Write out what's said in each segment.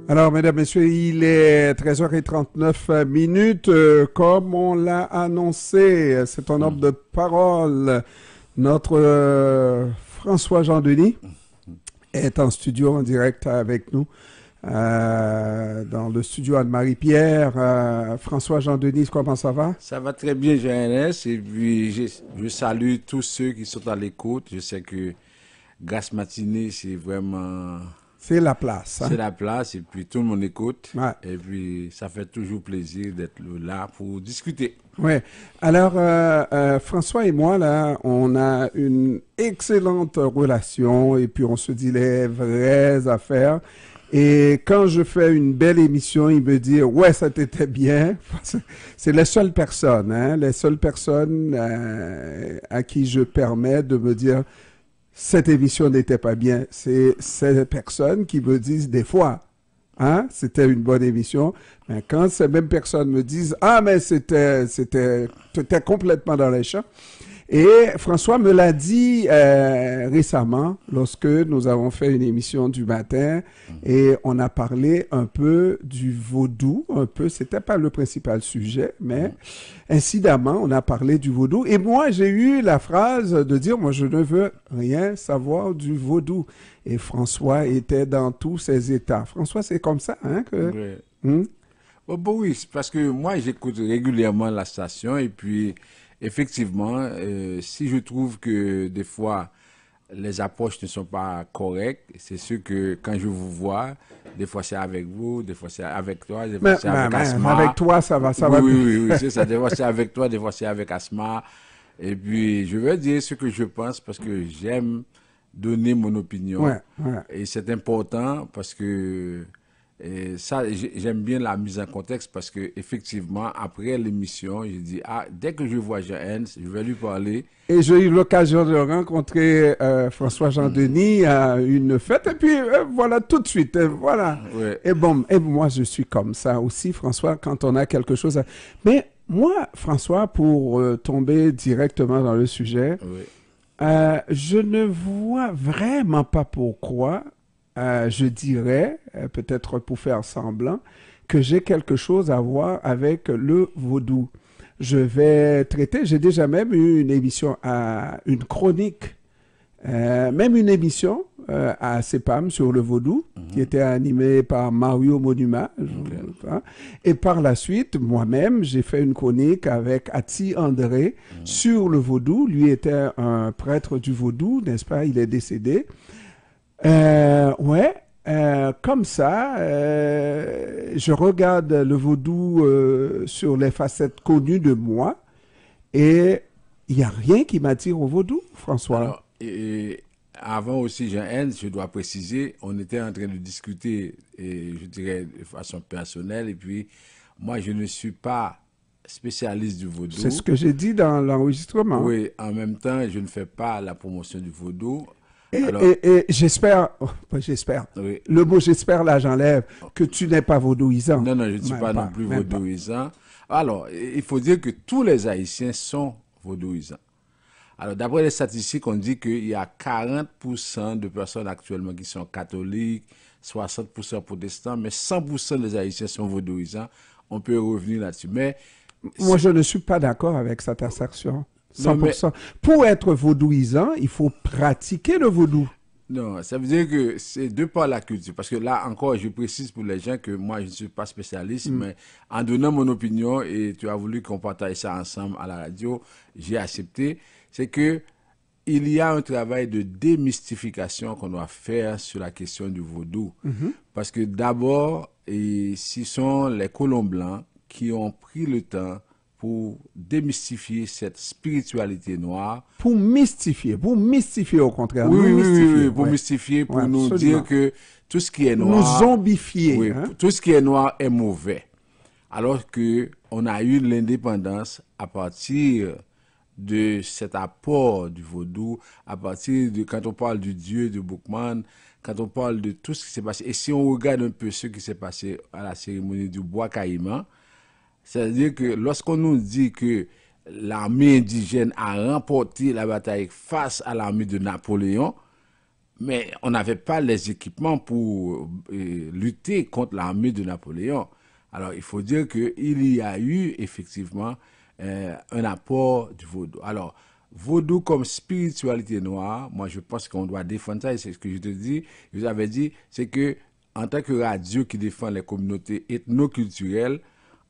Alors, mesdames, messieurs, il est 13h39 minutes. Comme on l'a annoncé, c'est en ordre de parole. Notre François-Jean Denis est en studio en direct avec nous. Dans le studio Anne-Marie-Pierre. François-Jean Denis, comment ça va? Ça va très bien, Jean-Ernest. Et puis, je salue tous ceux qui sont à l'écoute. Je sais que Grasse Matinée, c'est vraiment... C'est la place. C'est la place. Et puis, tout le monde écoute. Ouais. Et puis, ça fait toujours plaisir d'être là pour discuter. Oui. Alors, François et moi, là, on a une excellente relation et puis on se dit les vraies affaires. Et quand je fais une belle émission, il me dit ouais, ça t'était bien. C'est les seules personnes à qui je permets de me dire cette émission n'était pas bien. C'est ces personnes qui me disent des fois, hein, c'était une bonne émission. Mais quand ces mêmes personnes me disent ah mais c'était complètement dans les champs. Et François me l'a dit récemment lorsque nous avons fait une émission du matin et on a parlé un peu du vaudou, c'était pas le principal sujet, mais incidemment, on a parlé du vaudou. Et moi, j'ai eu la phrase de dire, moi, je ne veux rien savoir du vaudou. Et François était dans tous ses états. François, c'est comme ça, hein, que... Oui. Bon, oui, c'est parce que moi, j'écoute régulièrement la station et puis... Effectivement, si je trouve que des fois les approches ne sont pas correctes, c'est sûr que quand je vous vois, des fois c'est avec vous, des fois c'est avec toi, des fois c'est avec Asma. Avec toi, ça va Oui, bien. oui, c'est ça. Des fois c'est avec toi, des fois c'est avec Asma. Et puis je vais dire ce que je pense parce que j'aime donner mon opinion. Ouais. Et c'est important parce que et ça, j'aime bien la mise en contexte parce que effectivement, après l'émission, je dis dès que je vois Jean-Ernest, je vais lui parler. Et j'ai eu l'occasion de rencontrer François-Jean Denis à une fête et puis voilà tout de suite, voilà. Ouais. Et bon, et moi je suis comme ça aussi, François, quand on a quelque chose. Mais moi, François, pour tomber directement dans le sujet, je ne vois vraiment pas pourquoi. Je dirais, peut-être pour faire semblant, que j'ai quelque chose à voir avec le vaudou. Je vais traiter, j'ai déjà même eu une émission, une chronique, même une émission à CEPAM sur le vaudou, qui était animée par Mario Monuma. Et par la suite, moi-même, j'ai fait une chronique avec Ati André sur le vaudou. Lui était un prêtre du vaudou, n'est-ce pas? Il est décédé. Comme ça, je regarde le vaudou sur les facettes connues de moi et il n'y a rien qui m'attire au vaudou, François. Alors, avant aussi, Jean-Ernest, je dois préciser, on était en train de discuter, je dirais de façon personnelle, et puis moi, je ne suis pas spécialiste du vaudou. C'est ce que j'ai dit dans l'enregistrement. Oui, en même temps, je ne fais pas la promotion du vaudou. Et j'espère, oui. Le mot j'espère, là j'enlève, que tu n'es pas vaudouisant. Non, je ne suis pas non plus vaudouisant. Alors, il faut dire que tous les Haïtiens sont vaudouisants. Alors, d'après les statistiques, on dit qu'il y a 40% de personnes actuellement qui sont catholiques, 60% protestants, mais 100% des Haïtiens sont vaudouisants. On peut revenir là-dessus. Mais moi, je ne suis pas d'accord avec cette assertion. 100%. Pour être vaudouisant, il faut pratiquer le vaudou. Non, ça veut dire que c'est de par la culture. Parce que là, encore, je précise pour les gens que moi, je ne suis pas spécialiste, mais en donnant mon opinion, et tu as voulu qu'on partage ça ensemble à la radio, j'ai accepté, c'est que il y a un travail de démystification qu'on doit faire sur la question du vaudou. Parce que d'abord, ce sont les colons blancs qui ont pris le temps pour démystifier cette spiritualité noire. Pour mystifier au contraire. Oui, pour mystifier, pour nous absolument. Dire que tout ce qui est noir... Nous zombifier. Oui, tout ce qui est noir est mauvais. Alors qu'on a eu l'indépendance à partir de cet apport du vaudou, à partir de quand on parle du dieu de Boukman, quand on parle de tout ce qui s'est passé. Et si on regarde un peu ce qui s'est passé à la cérémonie du bois caïman, c'est-à-dire que lorsqu'on nous dit que l'armée indigène a remporté la bataille face à l'armée de Napoléon, Mais on n'avait pas les équipements pour lutter contre l'armée de Napoléon. Alors, il faut dire qu'il y a eu effectivement un apport du vaudou. Alors, vaudou comme spiritualité noire, moi je pense qu'on doit défendre ça, et c'est ce que je te dis, je vous avais dit, c'est que en tant que radio qui défend les communautés ethnoculturelles,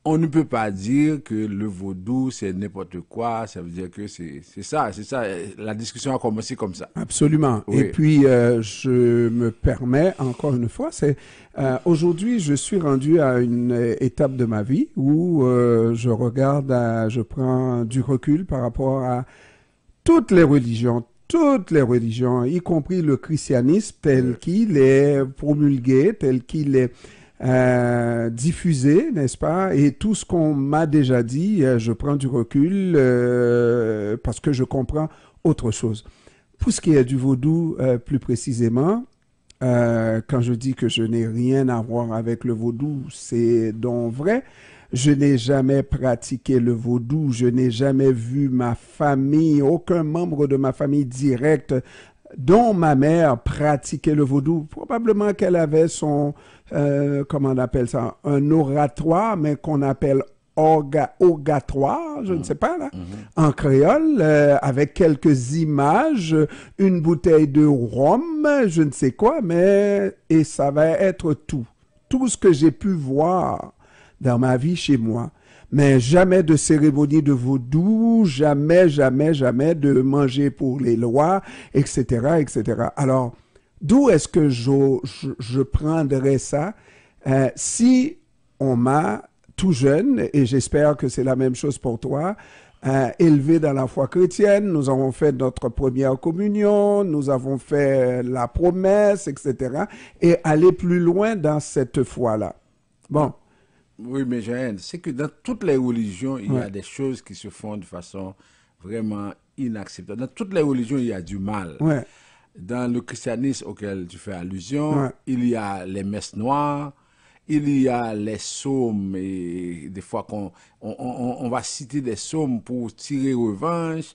on ne peut pas dire que le vaudou c'est n'importe quoi, ça veut dire que c'est ça, la discussion a commencé comme ça. Absolument. Oui. Et puis, je me permets, encore une fois, aujourd'hui, je suis rendu à une étape de ma vie où je prends du recul par rapport à toutes les religions, y compris le christianisme tel qu'il est promulgué, tel qu'il est diffusé, n'est-ce pas? Et tout ce qu'on m'a déjà dit, je prends du recul parce que je comprends autre chose. Pour ce qui est du vaudou, plus précisément, quand je dis que je n'ai rien à voir avec le vaudou, c'est donc vrai. Je n'ai jamais pratiqué le vaudou, je n'ai jamais vu ma famille, aucun membre de ma famille directe, dont ma mère, pratiquer le vaudou. Probablement qu'elle avait son, comment on appelle ça, un oratoire, mais qu'on appelle orgatoire, je ne sais pas, là, en créole, avec quelques images, une bouteille de rhum, je ne sais quoi, et ça va être tout. Tout ce que j'ai pu voir dans ma vie chez moi. Mais jamais de cérémonie de vaudou, jamais de manger pour les lois, etc., etc. Alors, d'où est-ce que je prendrais ça si on m'a tout jeune, et j'espère que c'est la même chose pour toi, élevé dans la foi chrétienne, nous avons fait notre première communion, nous avons fait la promesse, etc., et aller plus loin dans cette foi-là. Bon. Oui, mais Jeanne, c'est que dans toutes les religions, il y a des choses qui se font de façon vraiment inacceptable. Dans toutes les religions, il y a du mal. Ouais. Dans le christianisme auquel tu fais allusion, il y a les messes noires, il y a les psaumes, et des fois on va citer des psaumes pour tirer revanche.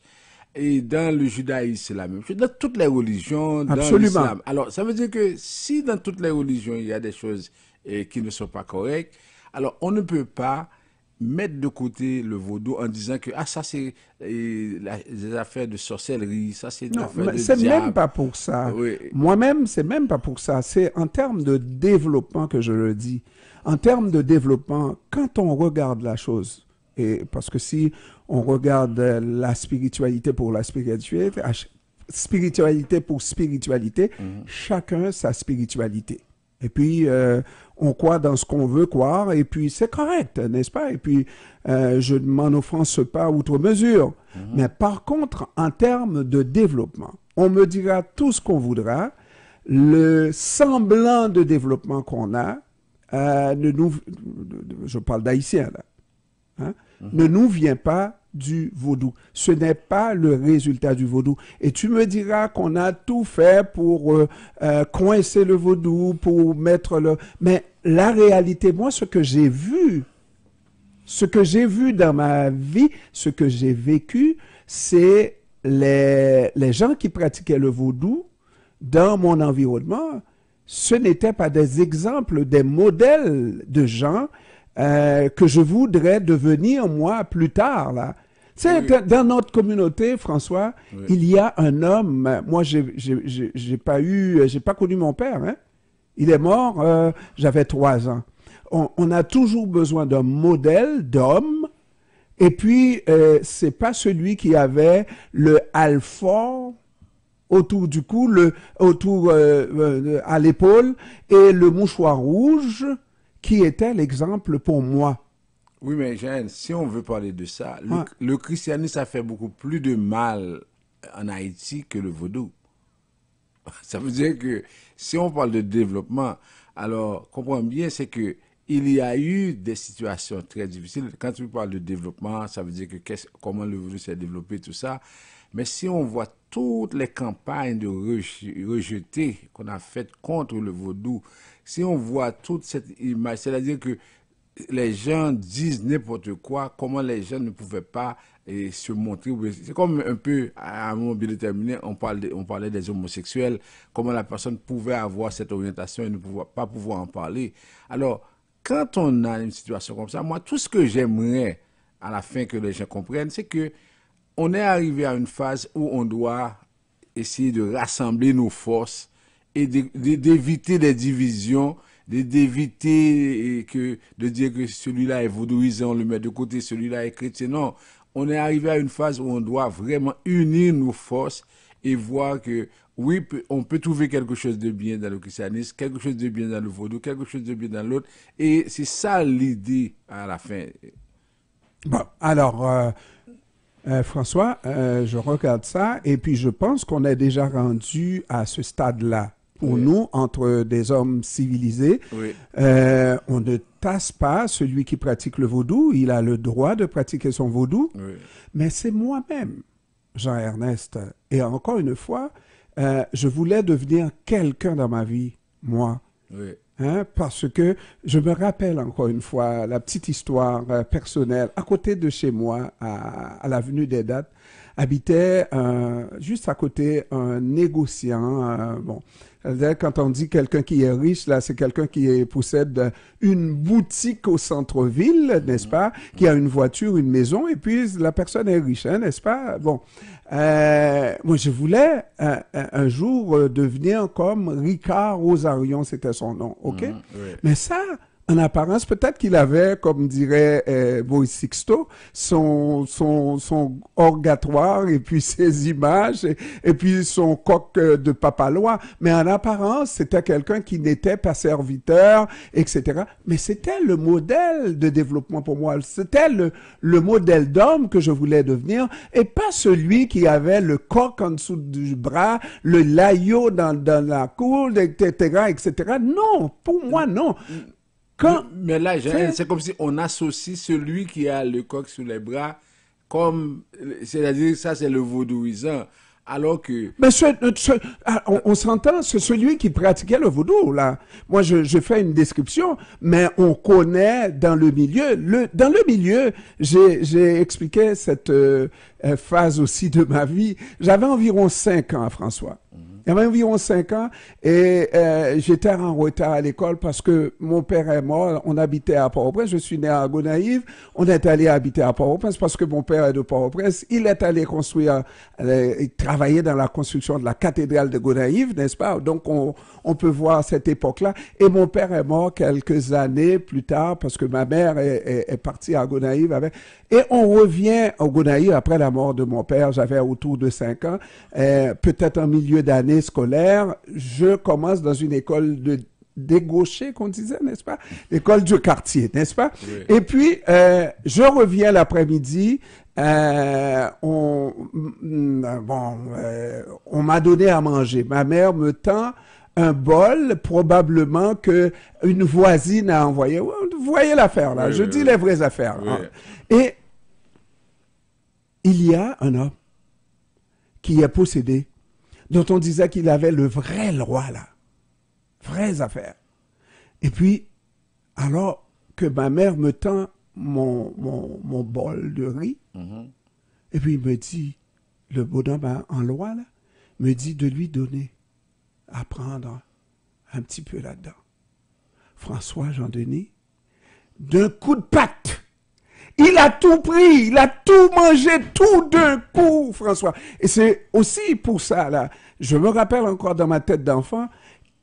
Et dans le judaïsme, c'est la même chose. Dans toutes les religions, dans l'islam. Alors, ça veut dire que si dans toutes les religions, il y a des choses qui ne sont pas correctes, alors on ne peut pas mettre de côté le vaudou en disant que ça c'est des affaires de sorcellerie, ça c'est des affaires de diable. C'est même pas pour ça. Oui. Moi-même, c'est même pas pour ça. C'est en termes de développement que je le dis. En termes de développement, quand on regarde la chose, et parce que si on regarde la spiritualité pour la spiritualité, spiritualité pour spiritualité, chacun sa spiritualité. Et puis, on croit dans ce qu'on veut croire, et puis c'est correct, n'est-ce pas? Et puis, je ne m'en offense pas outre mesure. Mais par contre, en termes de développement, on me dira tout ce qu'on voudra, le semblant de développement qu'on a, je parle d'haïtien là, hein, ne nous vient pas du vaudou. Ce n'est pas le résultat du vaudou. Et tu me diras qu'on a tout fait pour coincer le vaudou, pour mettre le... Mais la réalité, moi, ce que j'ai vu dans ma vie, ce que j'ai vécu, c'est les gens qui pratiquaient le vaudou dans mon environnement. Ce n'étaient pas des exemples, des modèles de gens que je voudrais devenir moi plus tard là. Dans notre communauté, François, il y a un homme. Moi, j'ai pas connu mon père. Hein? Il est mort. J'avais 3 ans. On a toujours besoin d'un modèle d'homme. Et puis, c'est pas celui qui avait le alfort autour du cou, à l'épaule et le mouchoir rouge, qui était l'exemple pour moi. Oui, mais Jeanne, si on veut parler de ça, le christianisme a fait beaucoup plus de mal en Haïti que le vaudou. Ça veut dire que si on parle de développement, alors comprends bien, c'est que il y a eu des situations très difficiles. Quand tu parles de développement, ça veut dire que comment le vaudou s'est développé, tout ça. Mais si on voit toutes les campagnes de rejeté qu'on a faites contre le vaudou, si on voit toute cette image, c'est-à-dire que les gens disent n'importe quoi, comment les gens ne pouvaient pas se montrer. C'est comme un peu, à un moment bien déterminé, on parlait des homosexuels, comment la personne pouvait avoir cette orientation et ne pouvait pas pouvoir en parler. Alors, quand on a une situation comme ça, moi, tout ce que j'aimerais à la fin que les gens comprennent, c'est que on est arrivé à une phase où on doit essayer de rassembler nos forces et d'éviter les divisions, d'éviter de dire que celui-là est vaudouisant, on le met de côté, celui-là est chrétien. Non, on est arrivé à une phase où on doit vraiment unir nos forces et voir que oui, on peut trouver quelque chose de bien dans le christianisme, quelque chose de bien dans le vaudou, quelque chose de bien dans l'autre. Et c'est ça l'idée à la fin. Bon, alors, François, je regarde ça et puis je pense qu'on est déjà rendu à ce stade-là. Pour nous, entre des hommes civilisés, on ne tasse pas celui qui pratique le vaudou. Il a le droit de pratiquer son vaudou. Mais c'est moi-même, Jean-Ernest. Et encore une fois, je voulais devenir quelqu'un dans ma vie, moi. Hein, parce que je me rappelle encore une fois la petite histoire personnelle. À côté de chez moi, à l'avenue des Dates, habitait juste à côté un négociant. Bon, quand on dit quelqu'un qui est riche, là, c'est quelqu'un qui possède une boutique au centre-ville, n'est-ce pas, qui a une voiture, une maison, et puis la personne est riche, hein, n'est-ce pas? Bon, moi, je voulais un jour devenir comme Ricard Rosarion, c'était son nom, ok? Mais ça, en apparence, peut-être qu'il avait, comme dirait Boris Sixto, son orgatoire et puis ses images et puis son coq de papalois. Mais en apparence, c'était quelqu'un qui n'était pas serviteur, etc. Mais c'était le modèle de développement pour moi. C'était le modèle d'homme que je voulais devenir et pas celui qui avait le coq en dessous du bras, le laillot dans la cour, etc., etc. Non, pour moi, non. Mais là, c'est comme si on associe celui qui a le coq sous les bras comme, c'est-à-dire ça c'est le vaudouisant, alors que... Mais on s'entend, c'est celui qui pratiquait le vaudou, là. Moi, je fais une description, mais on connaît dans le milieu. Dans le milieu, j'ai expliqué cette phase aussi de ma vie. J'avais environ 5 ans, François. Il y avait environ 5 ans et j'étais en retard à l'école parce que mon père est mort. On habitait à Port-au-Prince. Je suis né à Gonaïves. On est allé habiter à Port-au-Prince parce que mon père est de Port-au-Prince. Il est allé construire, travailler dans la construction de la cathédrale de Gonaïves, n'est-ce pas? Donc, on peut voir cette époque-là. Et mon père est mort quelques années plus tard parce que ma mère est partie à Gonaïves avec. Et on revient au Gonaïves après la mort de mon père. J'avais autour de 5 ans. Peut-être en milieu d'année scolaire, je commence dans une école des gauchers, qu'on disait, n'est-ce pas? L'école du quartier, n'est-ce pas? Oui. Et puis, je reviens l'après-midi. On m'a donné à manger. Ma mère me tend un bol, probablement que une voisine a envoyé. Vous voyez l'affaire, là. Oui, je dis les vraies affaires. Oui. Hein. Et il y a un homme qui est possédé, dont on disait qu'il avait le vrai roi, là. Vraies affaires. Et puis, alors que ma mère me tend mon bol de riz, et puis il me dit, le bonhomme en loi, là, me dit de lui donner à prendre un petit peu là-dedans. François Jean-Denis, d'un coup de patte, il a tout pris, il a tout mangé, tout d'un coup, François. Et c'est aussi pour ça, là, je me rappelle encore dans ma tête d'enfant,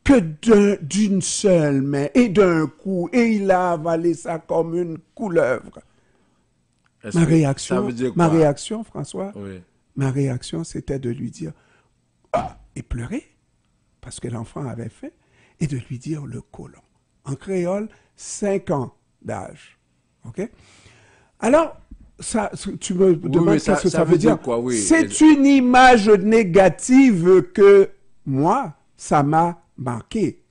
que d'une seule main et d'un coup, et il a avalé ça comme une couleuvre. Ma réaction, François, oui. Ma réaction, c'était de lui dire, et pleurer, parce que l'enfant avait faim, et de lui dire le côlon. En créole, 5 ans d'âge. OK? Alors, ça, tu me demandes ce que ça veut dire. Quoi, oui. C'est une image négative que moi, ça m'a marqué.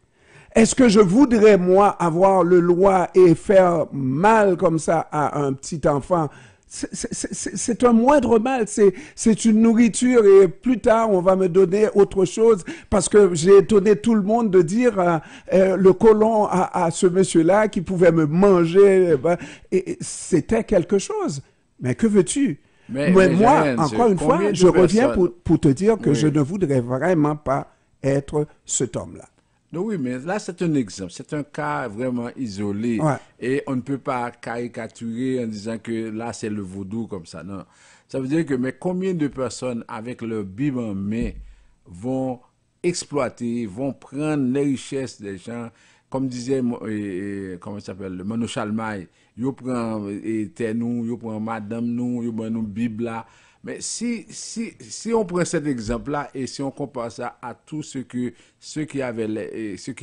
Est-ce que je voudrais, moi, avoir le loi et faire mal comme ça à un petit enfant? C'est un moindre mal, c'est une nourriture et plus tard on va me donner autre chose parce que j'ai étonné tout le monde de dire le colon à ce monsieur-là qui pouvait me manger et c'était quelque chose. Mais que veux-tu? Mais moi, encore une fois, je reviens pour te dire que je ne voudrais vraiment pas être cet homme-là. Donc oui, mais là, c'est un exemple. C'est un cas vraiment isolé. Ouais. Et on ne peut pas caricaturer en disant que là, c'est le vaudou comme ça. Non. Ça veut dire que, mais combien de personnes avec leur Bible en main vont exploiter, vont prendre les richesses des gens, comme disait, comment il s'appelle, le Mano Chalmay, yo prend nous, yo prend madame nous, yo prend nous Bible là. Mais si on prend cet exemple-là et si on compare ça à tout ceux qui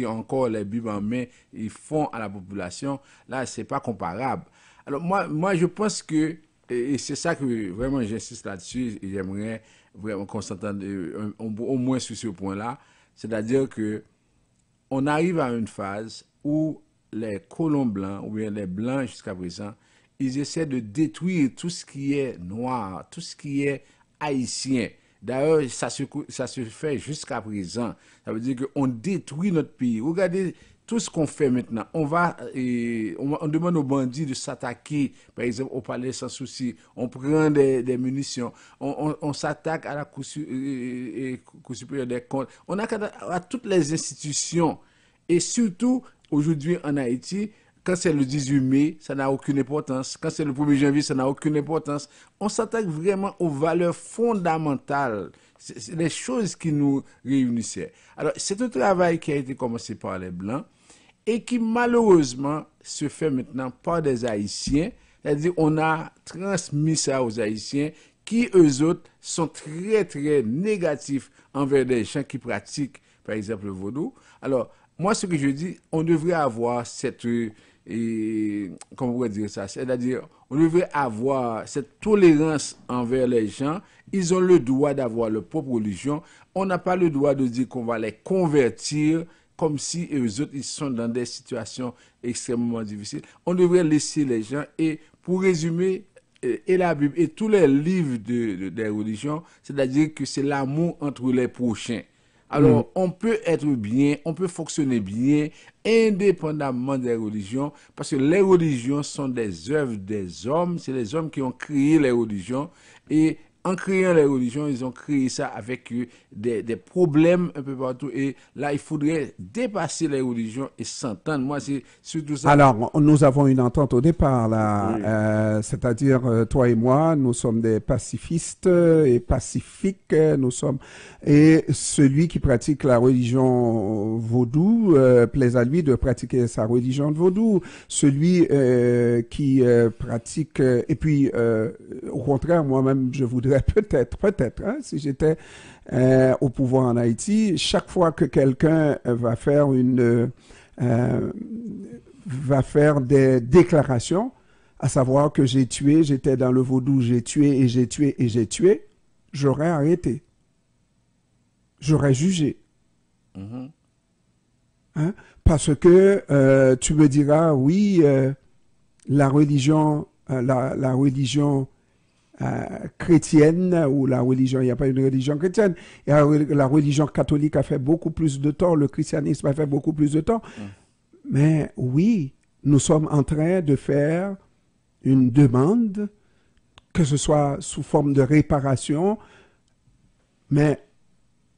ont encore les Bibles en main, ils font à la population, là, c'est pas comparable. Alors, moi, je pense que, et c'est ça que vraiment j'insiste là-dessus, et j'aimerais vraiment qu'on s'entende au moins sur ce point-là, c'est-à-dire que on arrive à une phase où les colons blancs, ou bien les blancs jusqu'à présent, ils essaient de détruire tout ce qui est noir, tout ce qui est haïtien. D'ailleurs, ça se fait jusqu'à présent. Ça veut dire qu'on détruit notre pays. Regardez tout ce qu'on fait maintenant. On demande aux bandits de s'attaquer, par exemple, au palais sans souci. On prend des munitions. On s'attaque à la Cour supérieure des comptes. On a à toutes les institutions. Et surtout, aujourd'hui, en Haïti, quand c'est le 18 mai, ça n'a aucune importance. Quand c'est le 1er janvier, ça n'a aucune importance. On s'attaque vraiment aux valeurs fondamentales. C'est les choses qui nous réunissaient. Alors, c'est un travail qui a été commencé par les Blancs et qui, malheureusement, se fait maintenant par des Haïtiens. C'est-à-dire, on a transmis ça aux Haïtiens qui, eux autres, sont très, très négatifs envers des gens qui pratiquent, par exemple, le vaudou. Alors, moi, ce que je dis, on devrait avoir cette... comment on pourrait dire ça? C'est-à-dire, on devrait avoir cette tolérance envers les gens. Ils ont le droit d'avoir leur propre religion. On n'a pas le droit de dire qu'on va les convertir comme si eux autres, ils sont dans des situations extrêmement difficiles. On devrait laisser les gens. Et pour résumer, et la Bible et tous les livres des religions, c'est-à-dire que c'est l'amour entre les prochains. Alors, on peut être bien, on peut fonctionner bien, indépendamment des religions, parce que les religions sont des œuvres des hommes, c'est les hommes qui ont créé les religions, et en créant les religions, ils ont créé ça avec des problèmes un peu partout, et là, il faudrait dépasser les religions et s'entendre. Moi, c'est surtout ça. Alors, nous avons une entente au départ, là, c'est-à-dire, toi et moi, nous sommes des pacifistes et pacifiques, et celui qui pratique la religion vaudou, plaise à lui de pratiquer sa religion de vaudou. Celui qui pratique, et puis, au contraire, moi-même, je voudrais peut-être, hein, si j'étais au pouvoir en Haïti, chaque fois que quelqu'un va faire des déclarations, à savoir que j'ai tué, j'étais dans le vaudou, j'ai tué et j'ai tué et j'ai tué, j'aurais arrêté. J'aurais jugé. Hein? Parce que tu me diras, oui, la religion chrétienne ou la religion, il n'y a pas une religion chrétienne, et la religion catholique a fait beaucoup plus de temps, le christianisme a fait beaucoup plus de temps. Mais oui, nous sommes en train de faire une demande, que ce soit sous forme de réparation, mais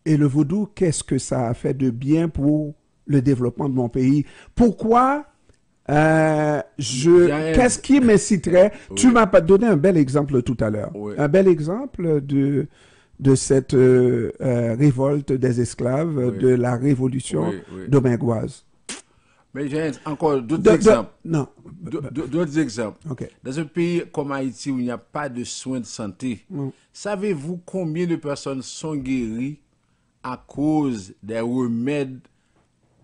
et le vaudou, qu'est-ce que ça a fait de bien pour le développement de mon pays? Pourquoi qu'est-ce qui m'inciterait? Tu m'as donné un bel exemple tout à l'heure. Un bel exemple de cette révolte des esclaves, de la révolution domingoise. Mais j'ai encore d'autres exemples. Non. D'autres exemples. Okay. Dans un pays comme Haïti où il n'y a pas de soins de santé, savez-vous combien de personnes sont guéries à cause des remèdes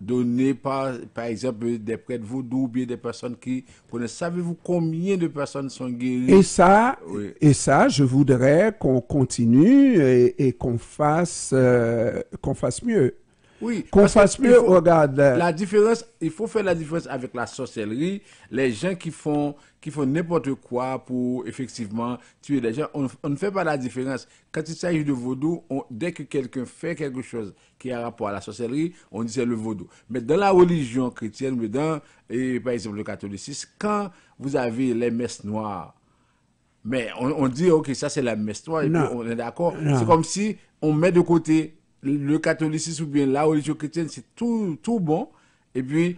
donnés par exemple, des prêtres vaudous ou bien des personnes qui connaissent? Savez-vous combien de personnes sont guéries? Et ça, je voudrais qu'on continue et qu'on fasse mieux. Oui. Qu'on fasse mieux, regarde. La différence, il faut faire la différence avec la sorcellerie. Les gens qui font n'importe quoi pour effectivement tuer les gens, on ne fait pas la différence. Quand il s'agit de vaudou, dès que quelqu'un fait quelque chose qui a rapport à la sorcellerie, on dit c'est le vaudou. Mais dans la religion chrétienne, mais par exemple le catholicisme, quand vous avez les messes noires, mais on dit, ok, ça c'est la messe noire, et puis on est d'accord. C'est comme si on met de côté le catholicisme ou bien la religion chrétienne, c'est tout bon. Et puis,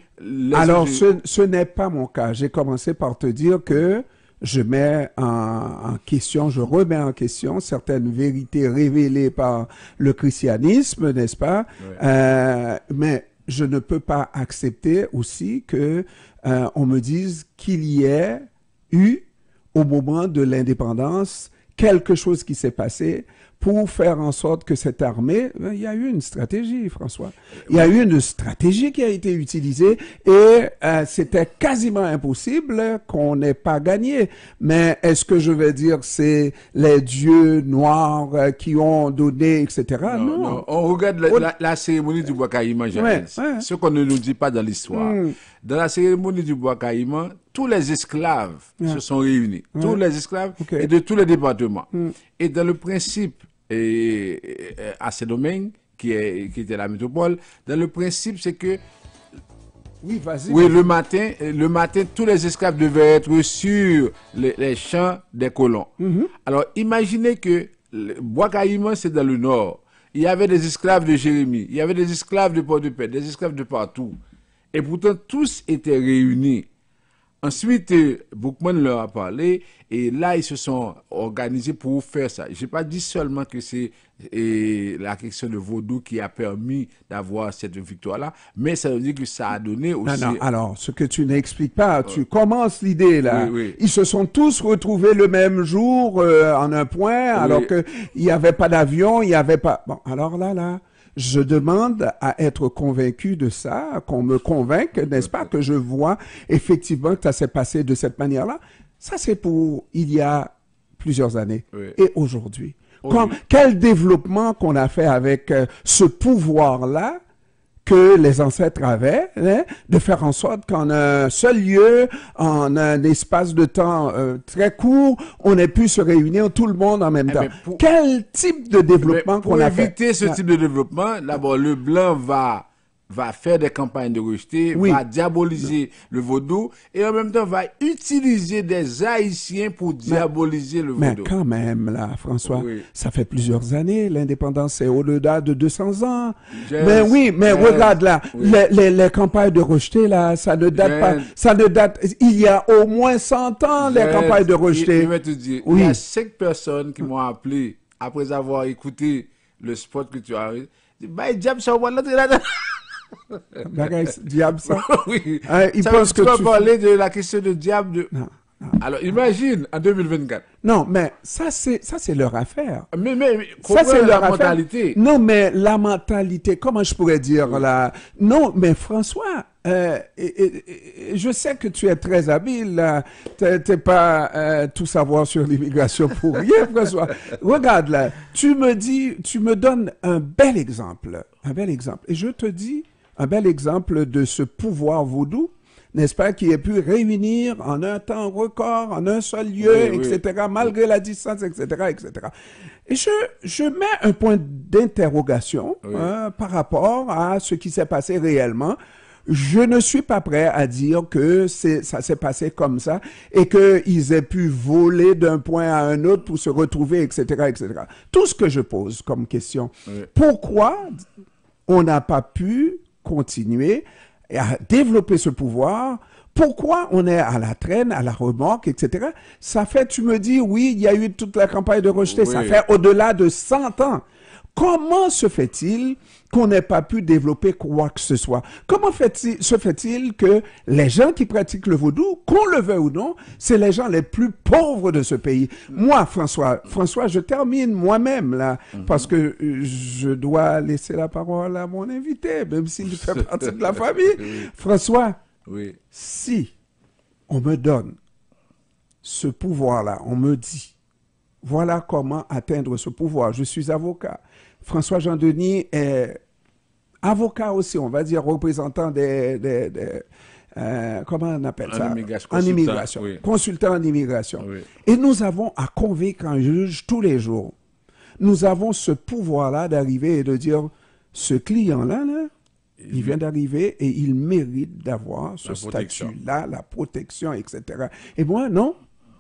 alors, ce n'est pas mon cas. J'ai commencé par te dire que je mets en question, je remets en question certaines vérités révélées par le christianisme, n'est-ce pas? Ouais. Mais je ne peux pas accepter aussi que on me dise qu'il y ait eu, au moment de l'indépendance, quelque chose qui s'est passé pour faire en sorte que cette armée, il y a eu une stratégie, François. Il y a eu une stratégie qui a été utilisée et c'était quasiment impossible qu'on n'ait pas gagné. Mais est-ce que je vais dire c'est les dieux noirs qui ont donné, etc. Non. On regarde la cérémonie du bois caïman, ce qu'on ne nous dit pas dans l'histoire. Dans la cérémonie du bois caïman, tous les esclaves se sont réunis. Tous les esclaves et de tous les départements. Et dans le principe, à ces domaines, qui était la métropole, dans le principe, c'est que le matin, tous les esclaves devaient être sur les champs des colons. Alors, imaginez que Bois Caïman, c'est dans le nord. Il y avait des esclaves de Jérémie, il y avait des esclaves de Port-de-Paix, des esclaves de partout. Et pourtant, tous étaient réunis. Ensuite, Boukman leur a parlé et là, ils se sont organisés pour faire ça. Je n'ai pas dit seulement que c'est la question de vaudou qui a permis d'avoir cette victoire-là, mais ça veut dire que ça a donné aussi... Non, alors, ce que tu n'expliques pas, tu commences l'idée, là. Oui. Ils se sont tous retrouvés le même jour en un point, alors qu'il n'y avait pas d'avion, il n'y avait pas... Bon, alors là... Je demande à être convaincu de ça, qu'on me convainque, n'est-ce pas, que je vois effectivement que ça s'est passé de cette manière-là. Ça, c'est pour il y a plusieurs années. Et aujourd'hui. Quel développement qu'on a fait avec ce pouvoir-là que les ancêtres avaient, hein, de faire en sorte qu'en un seul lieu, en un espace de temps très court, on ait pu se réunir tout le monde en même temps. Quel type de développement qu'on a fait? Pour éviter ce type de développement, d'abord, le blanc va faire des campagnes de rejeté, va diaboliser le vaudou et en même temps va utiliser des Haïtiens pour diaboliser le vaudou. Mais quand même, là, François, ça fait plusieurs années, l'indépendance c'est au-delà de 200 ans. Mais regarde là, les campagnes de rejeté, là, ça ne date pas, il y a au moins 100 ans, les campagnes de rejeté. Je vais te dire, il y a 5 personnes qui m'ont appelé après avoir écouté le spot que tu as dit, bah, diable, ça va l'entrer là-dedans. Diable ça. Oui. Il pense que tu vas parler de la question de diable. Non. Alors imagine en 2024. Non, mais ça c'est leur affaire. Mais ça c'est leur mentalité. Non, mais la mentalité, comment je pourrais dire là? Non, mais François, je sais que tu es très habile. T'es pas tout savoir sur l'immigration pour rien, François. Regarde là, tu me donnes un bel exemple, et je te dis un bel exemple de ce pouvoir vaudou, n'est-ce pas, qui a pu réunir en un temps record, en un seul lieu, etc., malgré la distance, etc., etc. Et je mets un point d'interrogation par rapport à ce qui s'est passé réellement. Je ne suis pas prêt à dire que ça s'est passé comme ça et qu'ils aient pu voler d'un point à un autre pour se retrouver, etc., etc. Tout ce que je pose comme question, pourquoi on n'a pas pu continuer à développer ce pouvoir? Pourquoi on est à la traîne, à la remorque, etc. Ça fait, tu me dis, oui, il y a eu toute la campagne de rejeté, ça fait au-delà de 100 ans. Comment se fait-il qu'on n'ait pas pu développer quoi que ce soit? Comment se fait-il que les gens qui pratiquent le vaudou, qu'on le veuille ou non, c'est les gens les plus pauvres de ce pays? Moi, François, je termine moi-même là, parce que je dois laisser la parole à mon invité, même s'il fait partie de la famille. François, si on me donne ce pouvoir-là, on me dit, voilà comment atteindre ce pouvoir. Je suis avocat. François Jean-Denis avocat aussi, on va dire représentant comment on appelle ça? En immigration. Oui. Consultant en immigration. Oui. Et nous avons à convaincre un juge tous les jours. Nous avons ce pouvoir-là d'arriver et de dire, ce client-là, là, il vient d'arriver et il mérite d'avoir ce statut-là, la protection, etc. Et moi, non,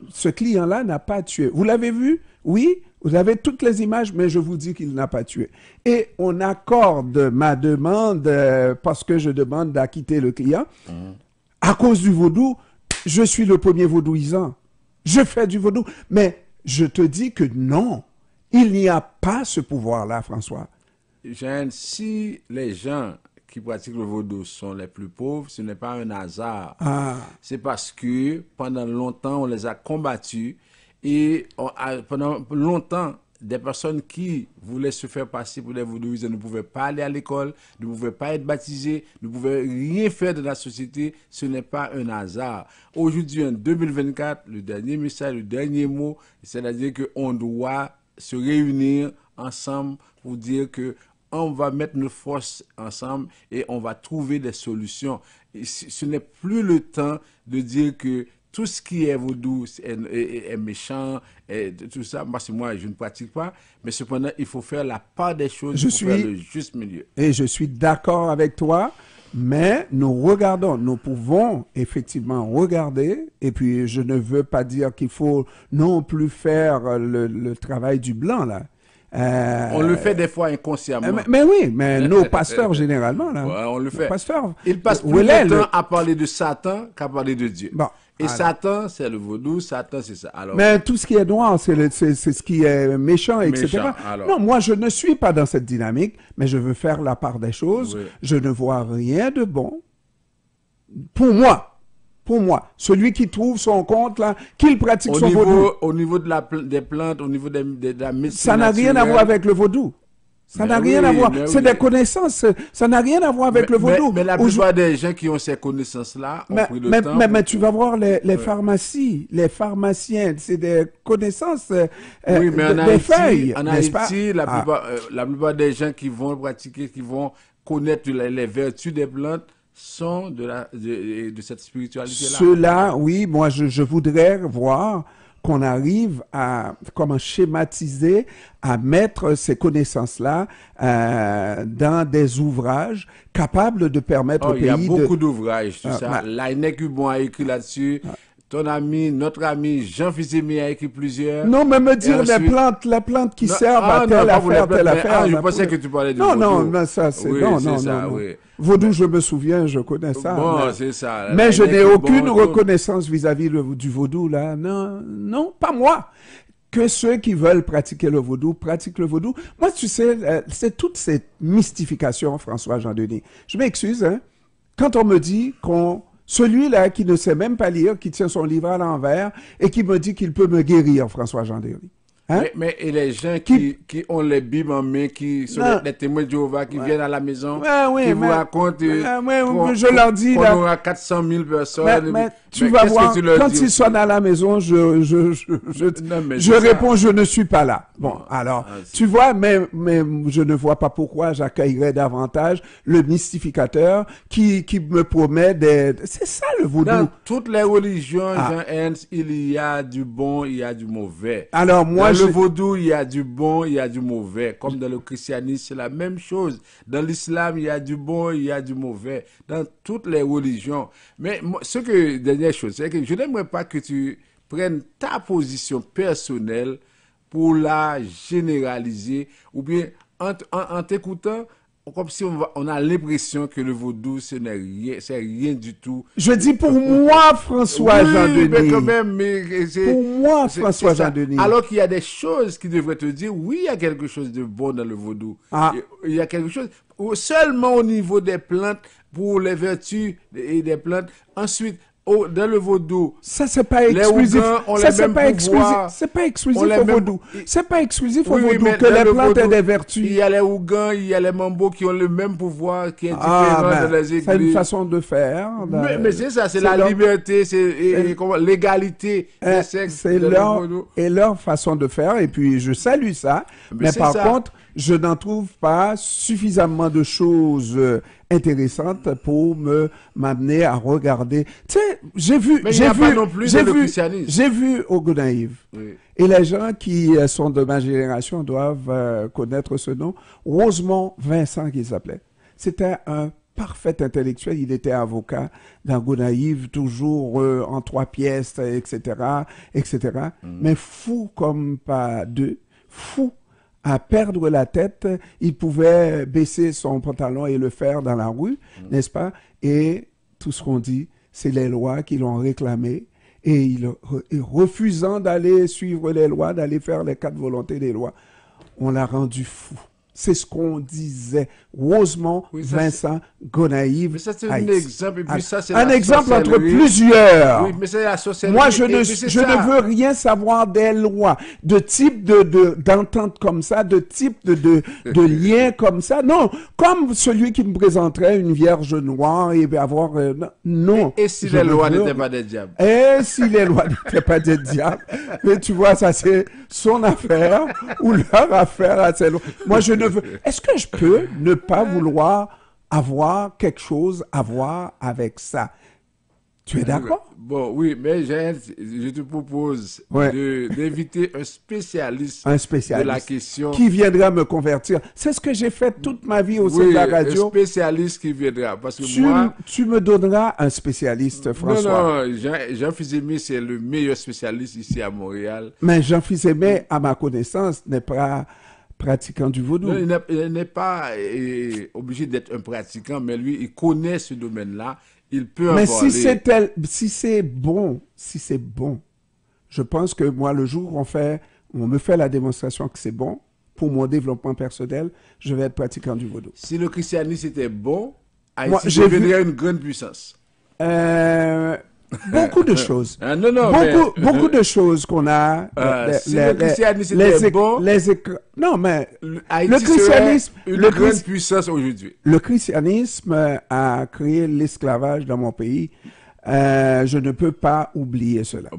ce client-là n'a pas tué. Vous l'avez vu? Oui, vous avez toutes les images, mais je vous dis qu'il n'a pas tué. Et on accorde ma demande parce que je demande d'acquitter le client. À cause du vaudou, je suis le premier vaudouisant. Je fais du vaudou. Mais je te dis que non, il n'y a pas ce pouvoir-là, François. Jeanne, si les gens qui pratiquent le vaudou sont les plus pauvres, ce n'est pas un hasard. C'est parce que pendant longtemps, on les a combattus et pendant longtemps, des personnes qui voulaient se faire passer pour des vaudouistes ne pouvaient pas aller à l'école, ne pouvaient pas être baptisés, ne pouvaient rien faire de la société. Ce n'est pas un hasard. Aujourd'hui, en 2024, le dernier message, le dernier mot, c'est-à-dire qu'on doit se réunir ensemble pour dire que on va mettre nos forces ensemble et on va trouver des solutions. Et ce n'est plus le temps de dire que tout ce qui est vaudou est méchant, et tout ça. Parce que moi, je ne pratique pas. Mais cependant, il faut faire la part des choses pour faire le juste milieu. Et je suis d'accord avec toi. Mais nous regardons, nous pouvons effectivement regarder. Et puis, je ne veux pas dire qu'il faut non plus faire le travail du blanc, là. On le fait des fois inconsciemment. Mais oui, mais nos pasteurs, généralement, là. Ouais, on le fait. Pasteurs, ils passent plus de temps à parler de Satan qu'à parler de Dieu. Bon, et alors, Satan, c'est le vaudou, Satan, c'est ça. Alors, mais tout ce qui est noir, c'est ce qui est méchant, etc. Non, moi, je ne suis pas dans cette dynamique, mais je veux faire la part des choses. Oui. Je ne vois rien de bon. Pour moi, celui qui trouve son compte, là, qu'il pratique son vaudou. Au niveau des plantes, au niveau de la médecine ça n'a rien à voir avec le vaudou. Ça n'a rien à voir. C'est des connaissances. Ça n'a rien à voir avec le vaudou. Mais la plupart des gens qui ont ces connaissances-là ont pris le temps. Mais tu vas voir les pharmacies, les pharmaciens, c'est des connaissances, des feuilles. En Haïti, la plupart des gens qui vont pratiquer, qui vont connaître les vertus des plantes, sont de cette spiritualité-là. Ceux-là, oui, moi je voudrais voir qu'on arrive à comment schématiser, à mettre ces connaissances-là dans des ouvrages capables de permettre au pays de... Il y a beaucoup d'ouvrages, tout ça. Laïnek Hubon a écrit là-dessus. Ton ami, notre ami Jean Fizemi a écrit plusieurs. Non, mais me dire ensuite... les plantes qui servent à telle affaire. Je pensais que tu parlais de vaudou. Non, ça c'est... Oui, non. Oui. Vaudou, je me souviens, je connais ça. Bon, c'est ça. Mais je n'ai aucune reconnaissance vis-à-vis du vaudou, là. Non, pas moi. Que ceux qui veulent pratiquer le vaudou pratiquent le vaudou. Moi, tu sais, c'est toute cette mystification, François Jean-Denis. Je m'excuse, hein. Quand on me dit celui-là qui ne sait même pas lire, qui tient son livre à l'envers et qui me dit qu'il peut me guérir, François Jean-Denis. Hein? Mais et les gens qui ont les Bibles en main, qui sont les témoins de Jéhovah, qui viennent à la maison, qui vous racontent je leur dis qu'on aura 400 000 personnes. Mais tu vas voir, quand ils sont à la maison, je réponds, je ne suis pas là. Bon, alors, tu vois, mais je ne vois pas pourquoi j'accueillerais davantage le mystificateur qui me promet C'est ça le vaudou. Dans toutes les religions, Jean-Ernst, il y a du bon, il y a du mauvais. Alors, moi, dans le vaudou, il y a du bon, il y a du mauvais. Comme dans le christianisme, c'est la même chose. Dans l'islam, il y a du bon, il y a du mauvais. Dans toutes les religions. Mais dernière chose, c'est que je n'aimerais pas que tu prennes ta position personnelle pour la généraliser ou bien en t'écoutant, comme si on a l'impression que le vaudou, c'est rien du tout. Je dis pour moi, François Jean-Denis. Mais quand même, pour moi, François Jean-Denis. Alors qu'il y a des choses qui devraient te dire, oui, il y a quelque chose de bon dans le vaudou. Il y a quelque chose, seulement au niveau des plantes, pour les vertus et des plantes. Ensuite, dans le vaudou, ça c'est pas exclusif. Ça c'est pas exclusif. C'est pas exclusif au vaudou. C'est pas exclusif au vaudou que les plantes aient des vertus. Il y a les Ougans, il y a les Mambos qui ont le même pouvoir qui est différent de les églises. C'est une façon de faire. Mais c'est ça, c'est la liberté, c'est l'égalité des sexes. C'est leur façon de faire et puis je salue ça. Mais par contre, je n'en trouve pas suffisamment de choses intéressantes pour m'amener à regarder. Tu sais, j'ai vu au Gonaïve. Oui. Et les gens qui sont de ma génération doivent connaître ce nom. Rosemont Vincent, qu'il s'appelait. C'était un parfait intellectuel. Il était avocat dans Gonaïve, toujours en 3 pièces, etc., etc. Mais fou comme pas deux, fou à perdre la tête. Il pouvait baisser son pantalon et le faire dans la rue, n'est-ce pas? Et tout ce qu'on dit, c'est les lois qui l'ont réclamé. Et il refusant d'aller suivre les lois, d'aller faire les 4 volontés des lois, on l'a rendu fou. C'est ce qu'on disait. Rosemont, Vincent, Gonaïve. Mais ça, c'est un exemple. Et puis ça, c'est un exemple entre plusieurs. Oui, mais c'est la sorcellerie. Moi, je ne veux rien savoir des lois, de type d'entente comme ça, de type de lien comme ça. Non, comme celui qui me présenterait une vierge noire et avoir... non. Et si les lois n'étaient pas des diables? Et si les lois n'étaient pas des diables? Mais tu vois, ça, c'est son affaire ou leur affaire à ces lois. Moi, je ne veux... Est-ce que je peux ne pas vouloir avoir quelque chose à voir avec ça? Tu es d'accord? Bon, oui, mais je te propose d'inviter un spécialiste de la question. Qui viendra me convertir. C'est ce que j'ai fait toute ma vie au sein de la radio. Un spécialiste qui viendra. Parce que tu me donneras un spécialiste, François. Non, Jean Fils-Aimé, c'est le meilleur spécialiste ici à Montréal. Mais Jean Fils-Aimé, à ma connaissance, n'est pas pratiquant du vaudou. Non, il n'est pas obligé d'être un pratiquant, mais lui, il connaît ce domaine-là. Il peut en parler. Si c'est bon, je pense que moi, le jour où on me fait la démonstration que c'est bon, pour mon développement personnel, je vais être pratiquant du vaudou. Si le christianisme était bon, Haïti deviendrait une grande puissance. Beaucoup de choses. Beaucoup de choses qu'on a. Si le christianisme était bon, non, mais le christianisme une grande puissance aujourd'hui. Le christianisme a créé l'esclavage dans mon pays. Je ne peux pas oublier cela.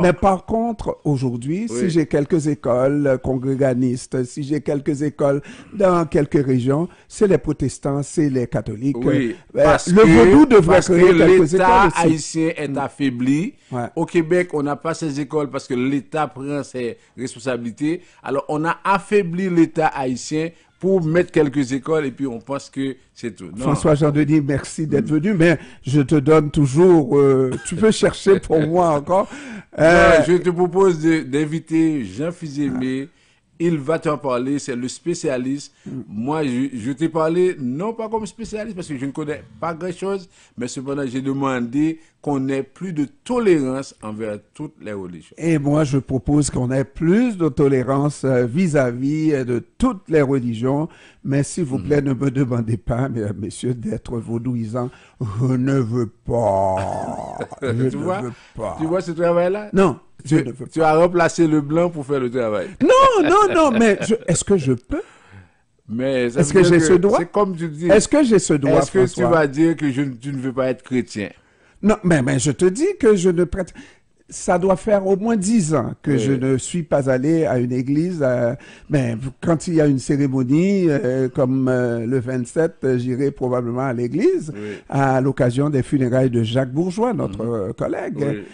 Mais par contre, aujourd'hui, si j'ai quelques écoles congréganistes, si j'ai quelques écoles dans quelques régions, c'est les protestants, c'est les catholiques. Oui, le vaudou devrait créer quelques écoles. L'État haïtien est affaibli. Au Québec, on n'a pas ces écoles parce que l'État prend ses responsabilités. Alors, on a affaibli l'État haïtien pour mettre quelques écoles et puis on pense que c'est tout. Non. François Jean-Denis, merci d'être venu, mais je te donne toujours... tu peux chercher pour moi encore. Je te propose d'inviter Jean Fils-Aimé. Il va t'en parler, c'est le spécialiste. Moi, je t'ai parlé, non pas comme spécialiste, parce que je ne connais pas grand-chose, mais cependant, j'ai demandé qu'on ait plus de tolérance envers toutes les religions. Et moi, je propose qu'on ait plus de tolérance vis-à-vis de toutes les religions. Mais s'il vous plaît, ne me demandez pas, mesdames, messieurs, d'être vaudouisant. Je ne veux pas. Tu vois ce travail-là? Non. Tu as remplacé le blanc pour faire le travail. Non, mais est-ce que je peux? Mais est-ce que j'ai ce droit? C'est comme tu dis. Est-ce que j'ai ce droit, Est-ce que tu vas dire que tu ne veux pas être chrétien? Non, mais je te dis que je ne pratique... Ça doit faire au moins 10 ans que je ne suis pas allé à une église. Mais quand il y a une cérémonie comme le 27, j'irai probablement à l'église à l'occasion des funérailles de Jacques Bourgeois, notre collègue.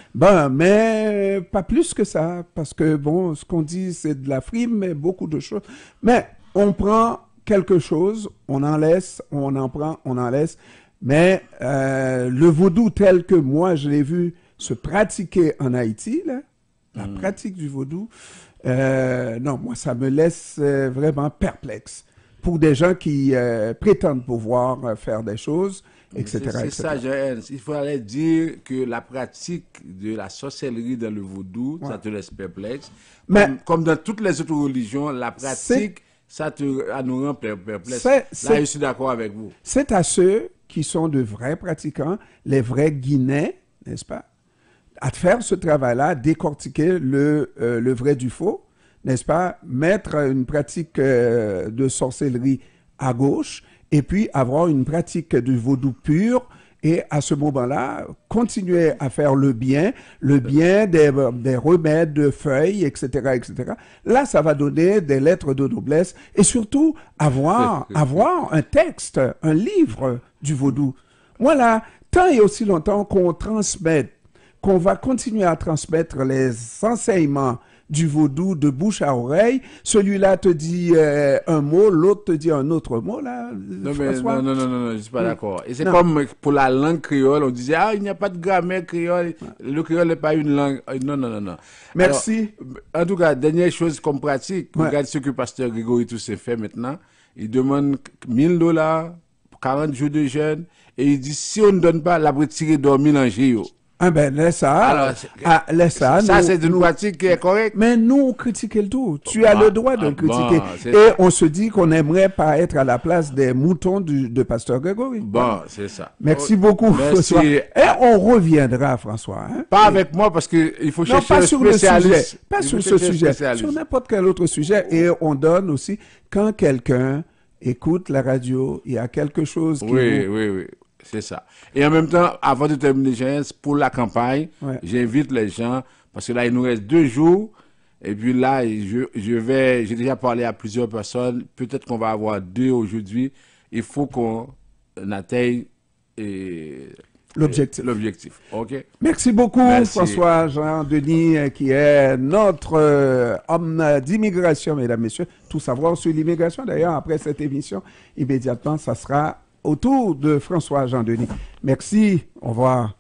Mais pas plus que ça, parce que bon, ce qu'on dit, c'est de la frime, mais beaucoup de choses. Mais on prend quelque chose, on en laisse, on en prend, on en laisse. Mais le vaudou tel que moi je l'ai vu se pratiquer en Haïti, là, la pratique du vaudou, non, moi, ça me laisse vraiment perplexe pour des gens qui prétendent pouvoir faire des choses, etc. C'est ça, Joël. Il faudrait dire que la pratique de la sorcellerie dans le vaudou, ça te laisse perplexe. Comme dans toutes les autres religions, la pratique, ça nous rend perplexe. Là, je suis d'accord avec vous. C'est à ceux qui sont de vrais pratiquants, les vrais Guinéens, n'est-ce pas? À faire ce travail-là, décortiquer le vrai du faux, n'est-ce pas? Mettre une pratique de sorcellerie à gauche et puis avoir une pratique du vaudou pur Et à ce moment-là, continuer à faire le bien des remèdes, de feuilles, etc., etc. Là, ça va donner des lettres de noblesse et surtout avoir un texte, un livre du vaudou. Voilà, tant et aussi longtemps qu'on va continuer à transmettre les enseignements du vaudou de bouche à oreille. Celui-là te dit un mot, l'autre te dit un autre mot. Là, non, je suis pas d'accord. Et c'est comme pour la langue créole, on disait, il n'y a pas de grammaire créole. Le créole n'est pas une langue. Non. Merci. Alors, en tout cas, dernière chose comme pratique, regarde ce que Pasteur Grégory Toussaint fait maintenant. Il demande $1000 pour 40 jours de jeûne et il dit, si on ne donne pas, la tirer dormir en géo. Ah ben, laisse ça. Alors, laisse ça. Ça, c'est une pratique qui est correcte. Mais nous, on critique le tout. Tu as le droit de le critiquer. Et on se dit qu'on n'aimerait pas être à la place des moutons de Pasteur Grégory. Bon, c'est ça. Merci beaucoup, François. Et on reviendra, François. Hein? Pas avec moi, parce qu'il faut chercher un spécialiste. Pas sur ce sujet. Sur n'importe quel autre sujet. Et on donne aussi, quand quelqu'un écoute la radio, il y a quelque chose qui... Oui. C'est ça. Et en même temps, avant de terminer, pour la campagne, j'invite les gens, parce que là, il nous reste 2 jours, et puis là, j'ai déjà parlé à plusieurs personnes, peut-être qu'on va avoir 2 aujourd'hui. Il faut qu'on atteigne l'objectif. OK? Merci beaucoup, François-Jean Denis, qui est notre homme d'immigration, mesdames, messieurs. Tout savoir sur l'immigration, d'ailleurs, après cette émission, immédiatement, ça sera autour de François-Jean Denis. Merci, au revoir.